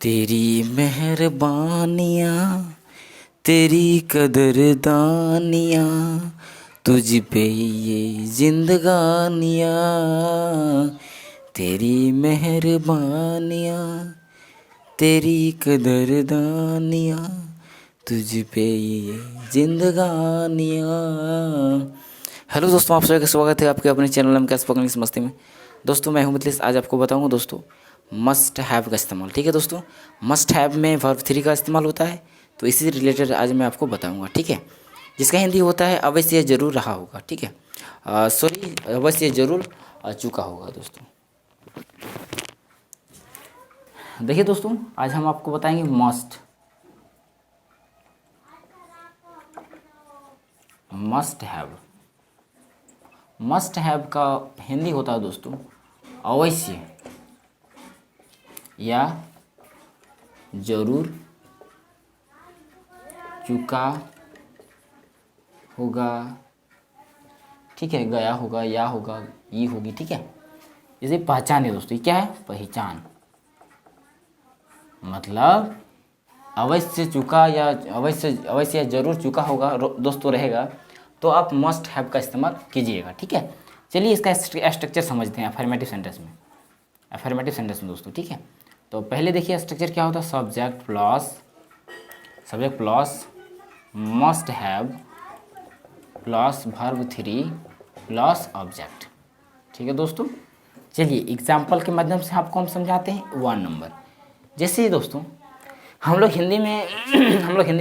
तेरी मेहरबानियाँ, तेरी कदरदानियाँ, तुझ पे ये जिंदगानियाँ। तेरी मेहरबानियाँ, तेरी कदरदानियाँ, तुझ पे ये जिंदगानियाँ। हेलो दोस्तों, आप सभी का स्वागत है आपके अपने चैनल में कैसे पकड़ने की मस्ती में। दोस्तों मैं हूं मितलिस। आज आपको बताऊंगा दोस्तों मस्ट हैव का इस्तेमाल। ठीक है दोस्तों, मस्ट हैव में वर्ब 3 का इस्तेमाल होता है, तो इसी से रिलेटेड आज मैं आपको बताऊंगा। ठीक है, जिसका हिंदी होता है अवश्य यह जरूर रहा होगा। ठीक है, सॉरी, अवश्य यह जरूर चुका होगा। दोस्तों देखिए दोस्तों, आज हम आपको बताएंगे मस्ट हैव। मस्ट हैव का हिंदी होता है दोस्तों अवश्य या जरूर चुका होगा। ठीक है, गया होगा, या होगा, ये होगी। ठीक है, जैसे पहचान है दोस्तों, ये क्या है? पहचान। मतलब अवश्य चुका या अवश्य या जरूर चुका होगा दोस्तों रहेगा, तो आप मस्ट हैव का इस्तेमाल कीजिएगा। ठीक है, चलिए इसका स्ट्रक्चर समझते हैं अफर्मेटिव सेंटेंस में। दोस्तों ठीक है, तो पहले देखिए स्ट्रक्चर क्या होता है। Subject plus must have plus verb 3 plus object. ठीक है दोस्तों, चलिए एग्जाम्पल के माध्यम से आपको हम समझाते हैं। 1 नंबर, जैसे दोस्तों हम लोग हिंदी में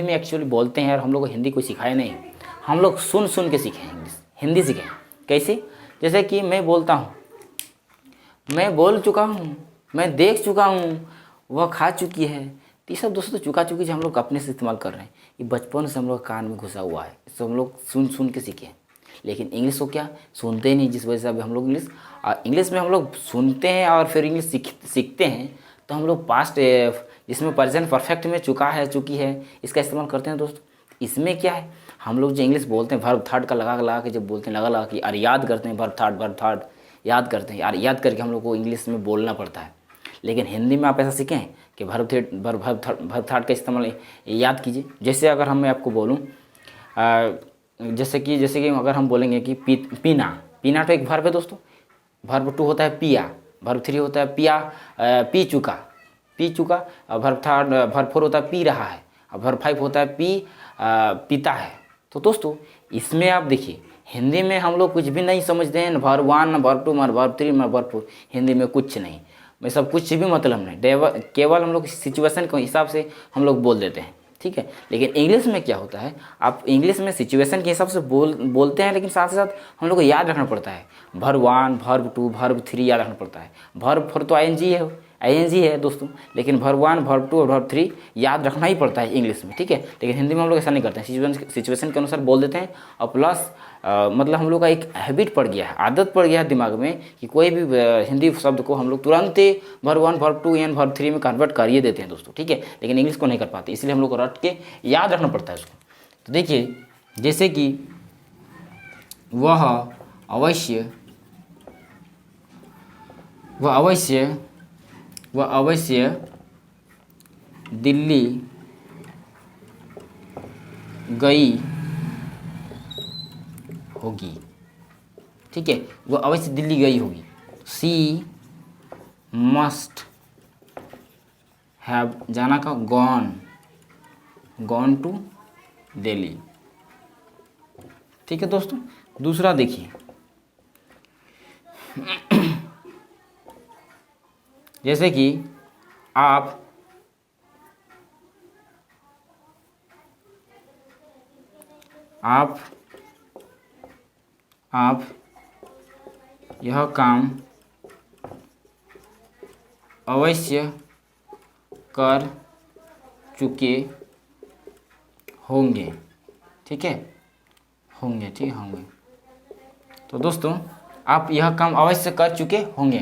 एक्चुअली बोलते हैं, और हम लोग को हिंदी कोई सिखाया नहीं, हम लोग सुन के सीखे हैं हिंदी सीखे हैं। कैसे? जैसे कि मैं बोलता हूँ, मैं बोल चुका हूँ, मैं देख चुका हूँ, वह खा चुकी है। तो ये सब दोस्तों चुका चुकी जो हम लोग अपने से इस्तेमाल कर रहे हैं, ये बचपन से हम लोग कान में घुसा हुआ है, इसको हम लोग सुन के सीखे हैं। लेकिन इंग्लिश को क्या सुनते ही नहीं, जिस वजह से अभी हम लोग इंग्लिश में हम लोग सुनते हैं और फिर इंग्लिश सीखते हैं, तो हम लोग पास्ट जिसमें प्रेजेंट परफेक्ट में चुका है, चुकी है, इसका इस्तेमाल करते हैं दोस्तों। इसमें क्या है, हम लोग जो इंग्लिश बोलते हैं वर्ब थर्ड का लगा के जब बोलते हैं, लगा के यार याद करते हैं, वर्ब थर्ड याद करते हैं यार, याद करके हम लोग को इंग्लिश में बोलना पड़ता है। लेकिन हिंदी में आप ऐसा सीखें कि वर्ब थर्ड का इस्तेमाल याद कीजिए। जैसे अगर मैं आपको बोलूँ, जैसे कि अगर हम बोलेंगे कि पीना तो एक वर्ब है दोस्तों। वर्ब 2 होता है पिया, वर्ब 3 होता है पिया, पी चुका। और वर्ब 4 होता है पी रहा है, और वर्ब 5 होता है पीता है। तो दोस्तों इसमें आप देखिए, हिंदी में हम लोग कुछ भी नहीं समझते हैं, verb 1 verb 2 verb 3 verb 4, Hindi में कुछ नहीं, में सब कुछ भी मतलब नहीं, केवल हम लोग सिचुएशन के हिसाब से हम लोग बोल देते हैं। ठीक है, लेकिन इंग्लिश में क्या होता है, आप इंग्लिश में सिचुएशन के हिसाब से बोलते हैं, लेकिन साथ ही साथ हम लोग को याद रखना पड़ता है। वर्ब 1 वर्ब 2 वर्ब 3 याद रखना पड़ता है। वर्ब 4 तो आईएनजी है दोस्तों, लेकिन वर्ब 1 वर्ब 2 और वर्ब 3 याद रखना ही पड़ता है इंग्लिश में। ठीक है, लेकिन हिंदी में हम लोग ऐसा नहीं करते हैं, सिचुएशन के अनुसार बोल देते हैं। और प्लस मतलब हम लोग का एक हैबिट पड़ गया है, आदत पड़ गया है दिमाग में कि कोई भी हिंदी शब्द को हम लोग तुरंत वर्ब 1 वर्ब 2 एंड वर्ब 3 में कन्वर्ट कर ही देते हैं दोस्तों। ठीक है, लेकिन इंग्लिश को नहीं कर पाते, इसलिए हम लोग को रट के याद रखना पड़ता है उसको। तो देखिए, जैसे कि वह अवश्य दिल्ली गई होगी। ठीक है, वो अवश्य दिल्ली गई होगी। सी मस्ट हैव जाना का गॉन टू दिल्ली। ठीक है दोस्तों, दूसरा देखिए, जैसे कि आप यह काम अवश्य कर चुके होंगे। ठीक है, होंगे। तो दोस्तों आप यह काम अवश्य कर चुके होंगे,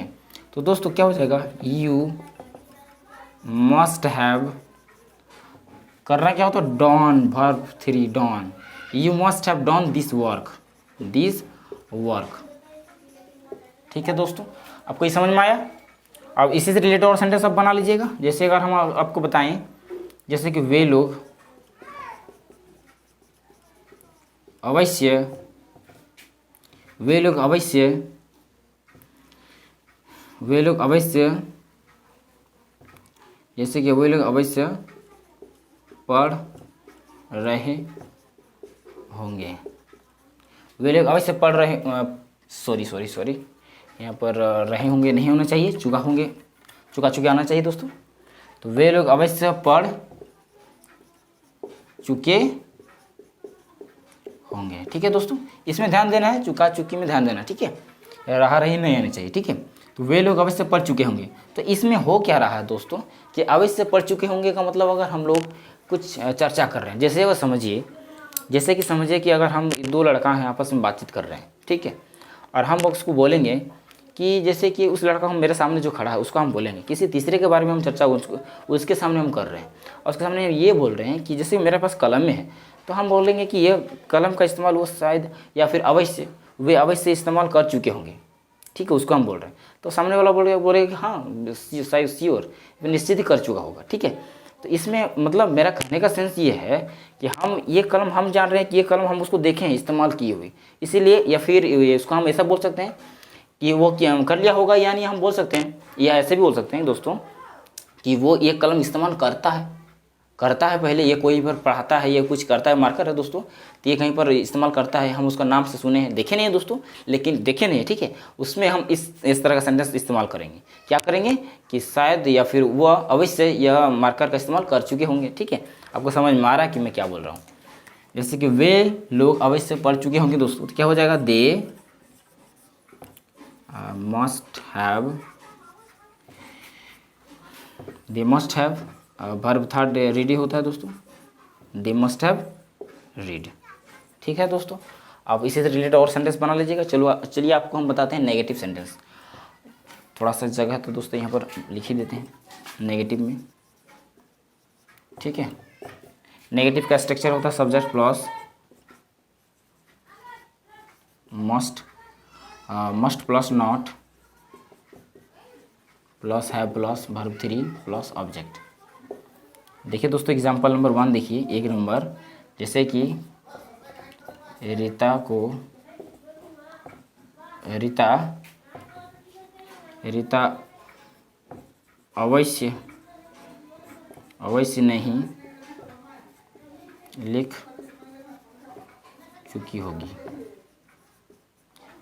तो दोस्तों क्या हो जाएगा, यू मस्ट हैव, करना क्या होता है, done, verb 3 done, you must have done this work. ठीक है दोस्तों, आपको ये समझ में आया? अब इसी से रिलेटेड और सेंटेंस अब बना लीजिएगा। जैसे अगर हम आपको बताएं, जैसे कि वे लोग अवश्य, वे लोग अवश्य, वे लोग अवश्य, जैसे कि वे लोग अवश्य पढ़ रहे होंगे। वे लोग अवश्य पढ़ रहे, सॉरी यहाँ पर रहे होंगे नहीं होना चाहिए, चुका होंगे, चुका चुके आना चाहिए दोस्तों। तो वे लोग अवश्य पढ़ चुके होंगे। ठीक है दोस्तों, इसमें ध्यान देना है, चुका चुकी में ध्यान देना, ठीक है, रहा रही नहीं आनी चाहिए। ठीक है, तो वे लोग अवश्य पढ़ चुके होंगे। तो इसमें हो क्या रहा है दोस्तों कि अवश्य पढ़ चुके होंगे का मतलब अगर हम लोग कुछ चर्चा कर रहे हैं, जैसे वो समझिए, जैसे कि समझिए कि अगर हम दो लड़का हैं आपस में बातचीत कर रहे हैं, ठीक है, और हम उसको बोलेंगे कि जैसे कि उस लड़का हम मेरे सामने जो खड़ा है उसको हम बोलेंगे, किसी तीसरे के बारे में हम चर्चा उसके सामने हम कर रहे हैं और उसके सामने ये बोल रहे हैं कि जैसे मेरे पास कलम है, तो हम बोलेंगे कि ये कलम का इस्तेमाल वो शायद या फिर अवश्य, वे अवश्य इस्तेमाल कर चुके होंगे। ठीक है, उसको हम बोल रहे हैं, तो सामने वाला बोलेगा कि हाँ शायद श्योर, निश्चित ही कर चुका होगा। ठीक है, तो इसमें मतलब मेरा कहने का सेंस ये है कि हम ये कलम हम जान रहे हैं कि ये कलम हम उसको देखें इस्तेमाल किए हुए, इसीलिए, या फिर इसको हम ऐसा बोल सकते हैं कि वो क्या कर लिया होगा, यानी हम बोल सकते हैं, या ऐसे भी बोल सकते हैं दोस्तों कि वो ये कलम इस्तेमाल करता है पहले, ये कोई पर पढ़ाता है, ये कुछ करता है, मार्कर है दोस्तों, तो ये कहीं पर इस्तेमाल करता है, हम उसका नाम से सुने हैं, देखे नहीं है दोस्तों, लेकिन देखे नहीं है। ठीक है, उसमें हम इस तरह का सेंटेंस इस्तेमाल करेंगे, क्या करेंगे कि शायद या फिर वह अवश्य यह मार्कर का इस्तेमाल कर चुके होंगे। ठीक है, आपको समझ में आ रहा है कि मैं क्या बोल रहा हूँ। जैसे कि वे लोग अवश्य पढ़ चुके होंगे दोस्तों, तो क्या हो जाएगा, they must have, verb third read होता है दोस्तों, दे मस्ट हैव रीड। ठीक है दोस्तों, अब इसी से रिलेटेड और सेंटेंस बना लीजिएगा। चलिए आपको हम बताते हैं नेगेटिव सेंटेंस। थोड़ा सा जगह है तो दोस्तों यहाँ पर लिख ही देते हैं नेगेटिव में। ठीक है, नेगेटिव का स्ट्रक्चर होता है subject plus must plus not plus have plus verb 3 plus object. देखिए दोस्तों एग्जाम्पल नंबर 1 देखिए, 1 नंबर, जैसे कि रीता अवश्य नहीं लिख चुकी होगी।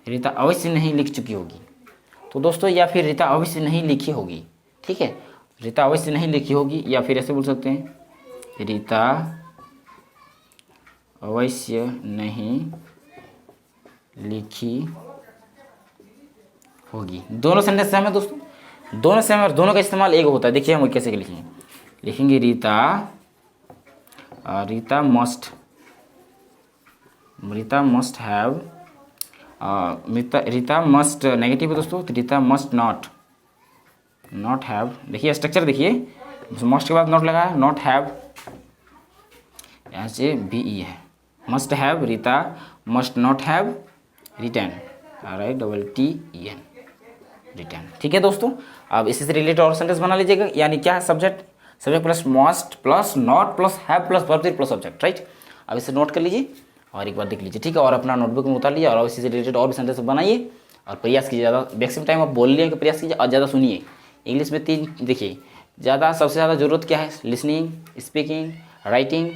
रीता अवश्य नहीं लिख चुकी होगी, तो दोस्तों, या फिर रीता अवश्य नहीं लिखी होगी। ठीक है, रीता अवश्य नहीं लिखी होगी, या फिर ऐसे बोल सकते हैं रीता अवश्य नहीं लिखी होगी। दोनों सेंटेंस सेम है दोस्तों, दोनों सेम और दोनों का इस्तेमाल एक होता है। देखिए हम कैसे लिखेंगे Rita must have, Rita must negative है दोस्तों, तो रीता मस्ट नॉट हैव। देखिए स्ट्रक्चर देखिए, मस्ट के बाद नॉट लगा है, नॉट हैव यहाँ से BE है, must have, Rita must not have return, right, TEN return. ठीक है दोस्तों, अब इसी से रिलेटेड और सेंटेंस बना लीजिएगा। यानी क्या है, subject plus must plus not plus have plus verb 3 plus object, right. अब इसे नोट कर लीजिए और एक बार देख लीजिए, ठीक है, और अपना नोटबुक में उतार लीजिए और इसी से रिलेटेड और भी सेंटेंस बनाइए और प्रयास कीजिए। ज़्यादा मैक्सिमम टाइम आप बोलने का प्रयास कीजिए और ज़्यादा सुनिए। इंग्लिश में 3 देखिए, सबसे ज़्यादा ज़रूरत क्या है, लिसनिंग, स्पीकिंग, राइटिंग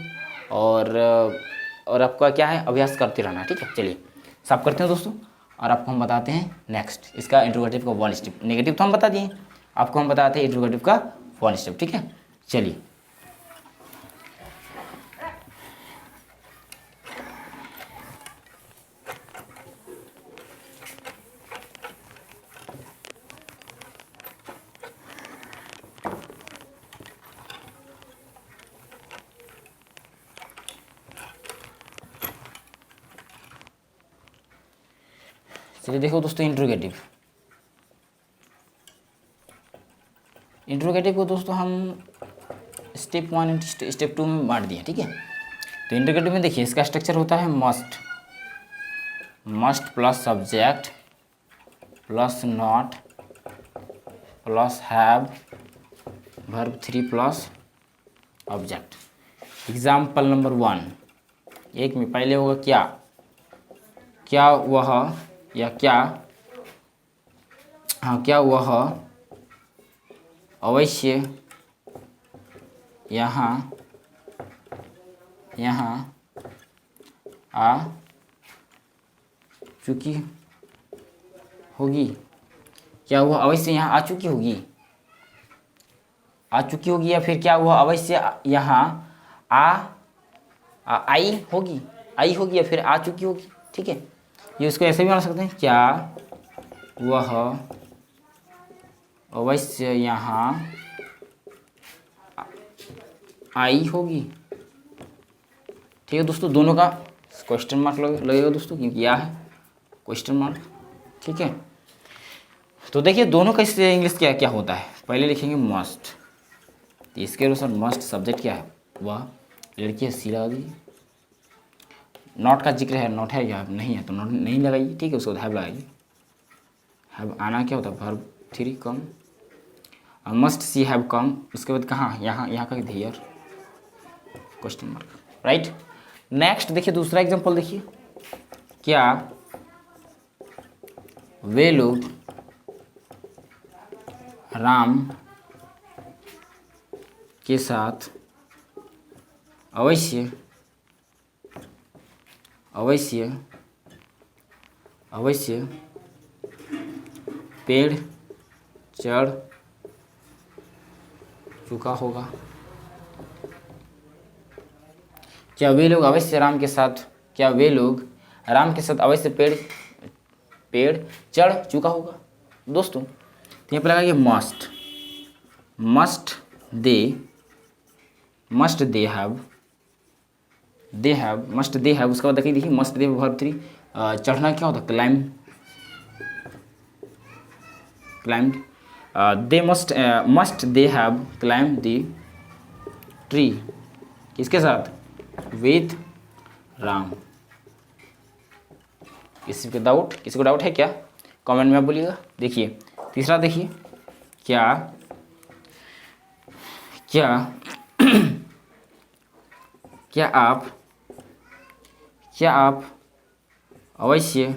और आपका क्या है, अभ्यास करते रहना। ठीक है, चलिए सब करते हैं दोस्तों, और आपको हम बताते हैं नेक्स्ट इसका इंट्रोगेटिव का 1 स्टेप। नेगेटिव तो हम बता दिए, आपको हम बताते हैं इंट्रोगेटिव का 1 स्टेप। ठीक है, चलिए देखो दोस्तों, इंट्रोगेटिव को दोस्तों हम स्टेप 1 स्टेप 2 में बांट दिए। ठीक है, तो इंट्रोगेटिव में देखिए इसका स्ट्रक्चर होता है must plus subject plus not plus have verb 3 plus object. Example number 1, एक में पहले होगा क्या, क्या वह या क्या, हाँ क्या वह अवश्य यहाँ आ चुकी होगी, क्या वह अवश्य यहाँ आ चुकी होगी, या फिर क्या वह अवश्य यहाँ आई होगी, या फिर आ चुकी होगी। ठीक है, ये उसको ऐसे भी बना सकते हैं, क्या वह अवश्य यहाँ आई होगी। ठीक है दोस्तों, दोनों का क्वेश्चन मार्क लगेगा दोस्तों, क्योंकि यह है क्वेश्चन मार्क। ठीक है, तो देखिए दोनों का इससे इंग्लिश क्या क्या होता है। पहले लिखेंगे मस्ट, तो इसके अनुसार मस्ट सब्जेक्ट क्या है, वह लड़की है, सी लगा दीजिए। नॉट का जिक्र है, नॉट है या नहीं है तो नॉट नहीं लगाइए। ठीक है, उसको हैव लगाइए। हैव आना क्या होता है, verb 3 come, must see have come, उसके बाद कहाँ, यहाँ का here question mark, right. Next देखिए दूसरा एग्जांपल देखिए, क्या वे लोग राम के साथ अवश्य पेड़ चढ़ चुका होगा। क्या वे लोग अवश्य राम के साथ अवश्य पेड़ चढ़ चुका होगा। दोस्तों यहाँ पर लगाइए मस्ट दे हैव, उसके बाद देखिए मस्ट दे वर्ब 3, चढ़ना क्या होता है, climbed, must they have climbed the tree, किसके साथ, विथ राम। किसी को डाउट है क्या, कमेंट में आप बोलिएगा। देखिए तीसरा देखिए, क्या आप अवश्य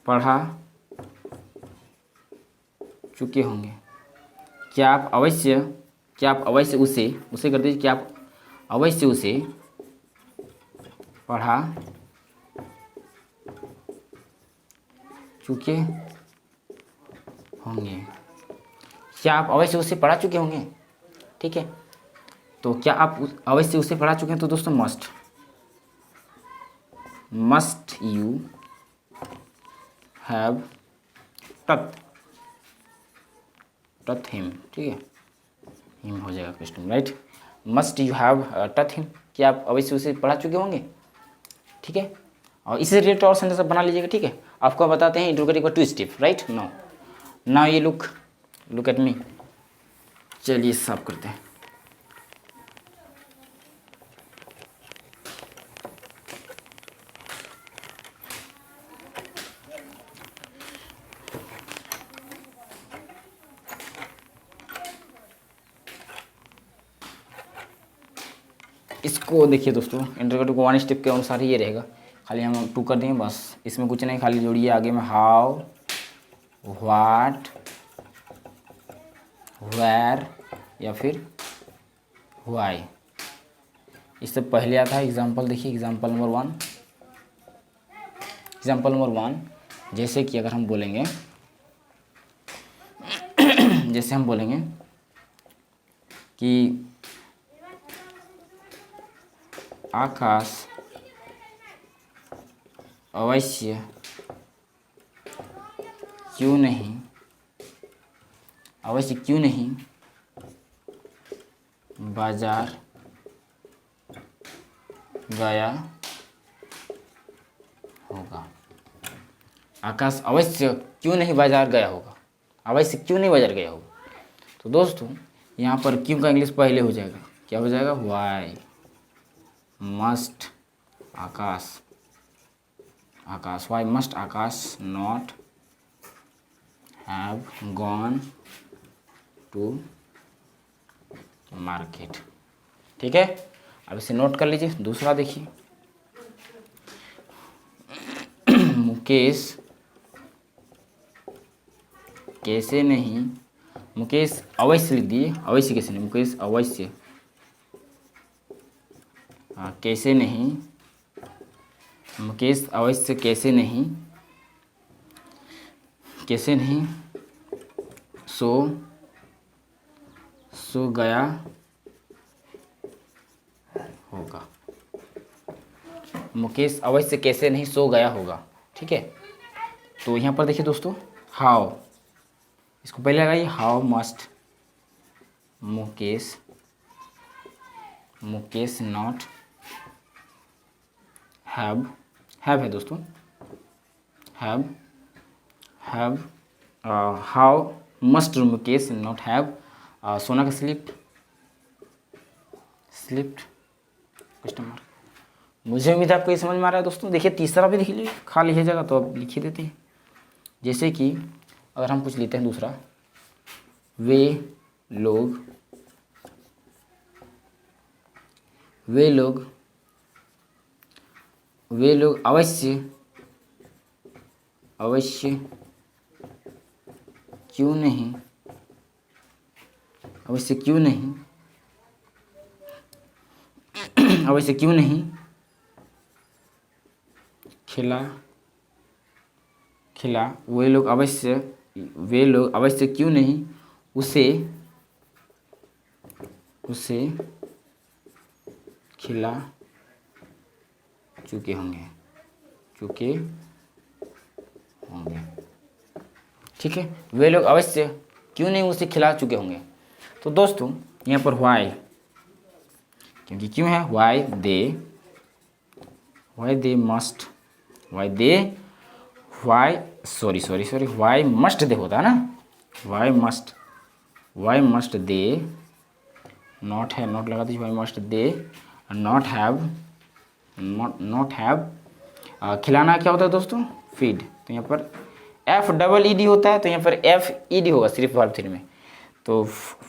पढ़ा चुके होंगे। क्या आप अवश्य उसे कर दीजिए, क्या आप अवश्य उसे पढ़ा चुके होंगे। क्या आप अवश्य उसे पढ़ा चुके होंगे। ठीक है, तो क्या आप अवश्य उसे पढ़ा चुके हैं, तो दोस्तों must you have taught him. ठीक है, हिम हो जाएगा question, right. Must you have taught him, क्या आप अवश्य उसे पढ़ा चुके होंगे। ठीक है, और इससे रिलेटेड और सेंटेंस बना लीजिएगा। ठीक है, आपको बताते हैं इंट्रोगेटिव का 2 स्टेप, राइट। नाउ ये लुक एट मी। चलिए साफ करते हैं। इसको देखिए दोस्तों, इंट्रोगेटिव को 1 स्टेप के अनुसार ही ये रहेगा, खाली हम 2 कर देंगे बस, इसमें कुछ नहीं, खाली जोड़िए आगे में हाउ, व्हाट, वेयर या फिर व्हाई। इससे पहले आता है एग्जाम्पल। देखिए एग्जाम्पल नंबर 1, जैसे कि अगर हम बोलेंगे कि आकाश अवश्य क्यों नहीं बाजार गया होगा। आकाश अवश्य क्यों नहीं बाजार गया होगा, तो दोस्तों यहाँ पर क्यों का इंग्लिश पहले हो जाएगा, क्या हो जाएगा, why. Must Akash, Akash, why must Akash not have gone to market. ठीक है, अब इसे नोट कर लीजिए। दूसरा देखिए, मुकेश कैसे नहीं, मुकेश अवश्य लिख दिए, अवश्य कैसे नहीं, मुकेश अवश्य कैसे नहीं, मुकेश अवश्य कैसे नहीं, कैसे नहीं सो गया होगा। मुकेश अवश्य कैसे नहीं सो गया होगा। ठीक है, तो यहाँ पर देखिए दोस्तों, हाउ, इसको पहले लगाइए, how must Mukesh not have है दोस्तों, have how must Mukesh not have सोना का स्लिप्ड क्वेश्चन मार्क। मुझे उम्मीद है आपको ये समझ में आ रहा है दोस्तों। देखिए तीसरा भी लिख लीजिए, खाली है जगह तो अब लिख ही देते हैं। जैसे कि अगर हम पूछ लेते हैं दूसरा, वे लोग अवश्य क्यों नहीं खिला, वे लोग अवश्य क्यों नहीं उसे खिला चुके होंगे। ठीक है, वे लोग अवश्य क्यों नहीं उसे खिला चुके होंगे। तो दोस्तों यहाँ पर वाई, क्योंकि क्यों है, वाई मस्ट दे होता है ना, वाई मस्ट दे नॉट है, नॉट लगा दीजिए, why must they not have खिलाना क्या होता है दोस्तों, फीड। तो यहाँ पर FEED होता है, तो यहाँ पर FED होगा सिर्फ वर्ब 3 में। तो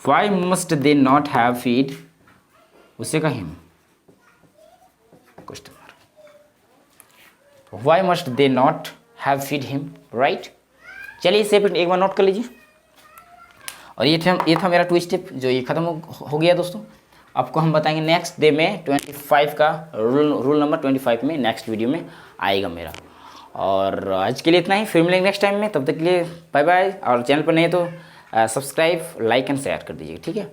why must they not have feed, उसे का him question mark. Why must they not have feed him, right. चलिए इसे फिर एक बार नोट कर लीजिए। और ये था मेरा 2 स्टेप, जो ये खत्म हो गया दोस्तों। आपको हम बताएंगे नेक्स्ट डे में 25 का रूल नंबर 25 में नेक्स्ट वीडियो में आएगा मेरा। और आज के लिए इतना ही, फिर मिलेंगे नेक्स्ट टाइम में। तब तक के लिए बाय बाय। और चैनल पर नहीं तो सब्सक्राइब, लाइक एंड शेयर कर दीजिए। ठीक है,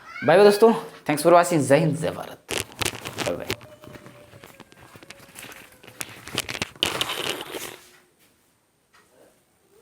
बाय बाय दोस्तों, थैंक्स फॉर वॉचिंग। जय हिंद, जय भारत, बाय बाय।